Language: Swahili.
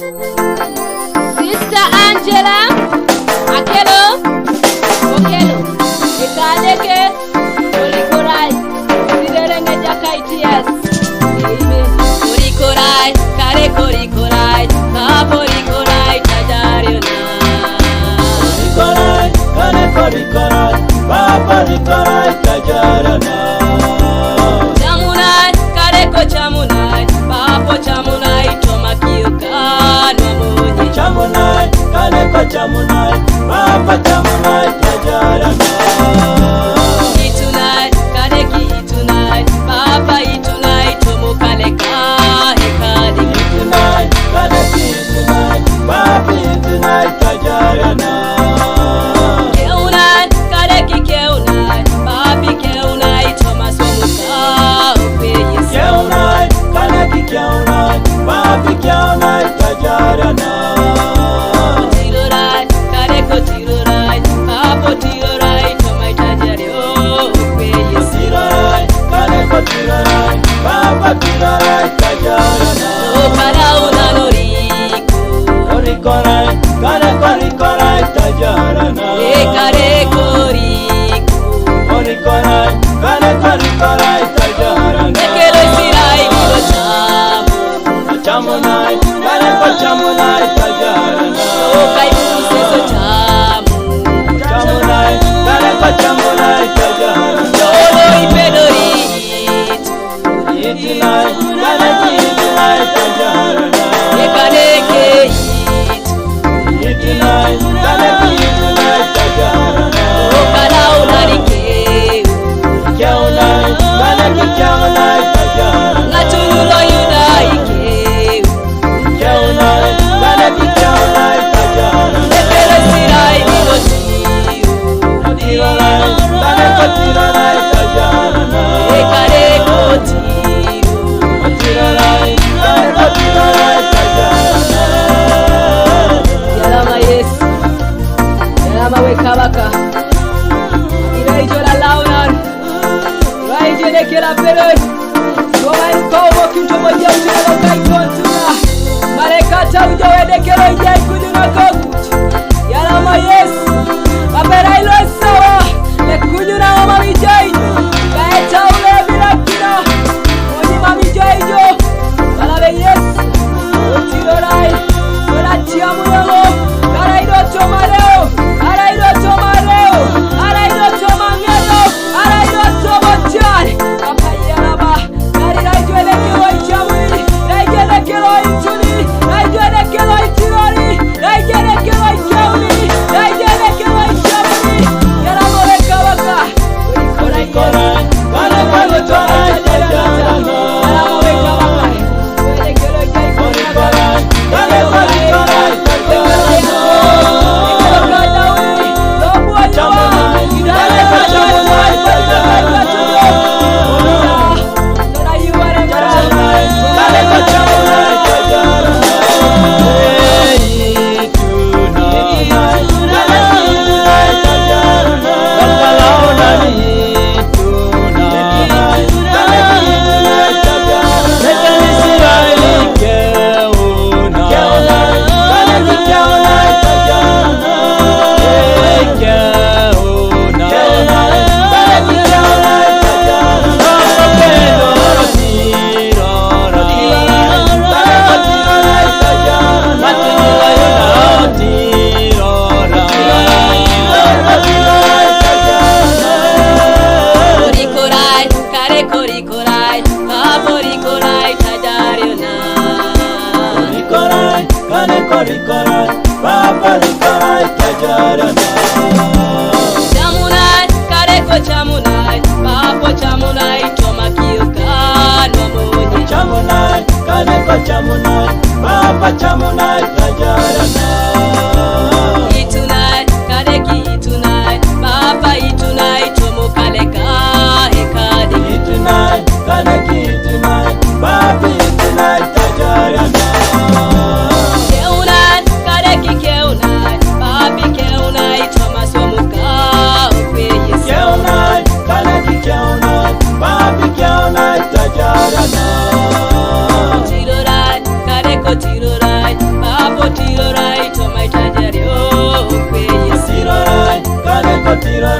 Sister Angela Akelo Okelo Ikaleke Orikorai Siderenge Jakaitias Amen. Orikorai Kare Korikorai Kaporikorai Tajariona Orikorai Kare Korikorai Kaporikorai Tajariona Chamunai Kare Ko Chamunai Papo Chamunai Chamunai, kale ko chamunai, papa chamunai, tajarana. Itunai, kale ki itunai, papa itunai, tomo kale ka hekadi. Itunai, kale ki itunai, papa itunai, tajarana. Keunai, kale ki keunai, papi keunai, toma somo ka upeyes. Keunai, kale ki keunai, papi keunai, tajarana. Tirorai, papa tirorai, tajarana. Okara unanoriku. Korikorai, kare korikorai, tajarana. Kare koriku. Korikorai, kare korikorai, tajarana. Ekelo sirai bilo chamu. Chamunai, kare ko chamunai, tajarana. Okai museso chamu. Chamunai, kare ko chamunai, tajarana. Lolo ipedori. Itunai, kare ki itunai, tajarana. Kare ke Itunai, kare ki itunai, tajarana. Okara unarike. Keunai, kare ki keunai, tajarana. Ngatunulo yudaike. Keunai, kare ki keunai, tajarana. Ekelo sirai bilo chiu. Tirorai, kare ko tirorai, tajarana. Kare koti. Tirorai, kare ko tirorai, tajarana. Yalama Yesu, yalama wekabaka. Iraijo la launan, iraijo nekera peroi. Soma mkomo kinto moja ujina kaitotuna. Marekata ujo wedekero ijai kujuna kokuch. Yalama Yesu, kapera ilo sawa. Lekujuna wama mijaiju. Kaeta ule bila kina. Ojima mijaiju. Walawe Yesu, utirorai. Walatia muyomo. Araidoto mareo. Araidoto mareo. Araidoto mangelo. Araidoto mochari. Kapayaraba. Nariraijuelekelo ichamwili. Raijuelekelo ichuni. Raijuelekelo itirori. Raijuelekelo ikeuni. Raijuelekelo ichamwili. Yaramoreka waka. Korikorai, kare ko tirorai, tajarana. Yaramoreka waka. Uelekelo ichamwili. Korikorai, kare ko tirorai, tajarana. Chamunai, kare ko chamunai, tajarana. Chamunai, kare ko chamunai, tajarana. Itunai, kare ki itunai, tajarana. Launani itunai, kare ki itunai, tajarana. Ekeli sirai keunai, keunai, kare ki keunai, tajarana. Keunai, kare ki keunai, tajarana. Okelo tirorai, kare ko tirorai, tajarana. Matunyula yuna tirorai, kare ko tirorai, tajarana. Korikorai, kare korikorai, kaporikorai, tajariona. Korikorai, kare korikorai, paporikorai, tajarana. Chamunai, kare ko chamunai, papo chamunai, toma kioka nomonye. Chamunai, kare ko chamunai, papa chamunai, tajarana. Itunai, kare ki itunai, papa itunai, tomo kale ka hekadi. Itunai, kare ki itunai, papi itunai, tajarana. Keunai, kare ki keunai, papi keunai, toma somo ka upeyes. Keunai, kare ki keunai, papi keunai, tajarana. Tirorai, kare ko tirorai, Kapo tiro rai to mai tajario kwe Yesu Tiro rai, kane ko tiro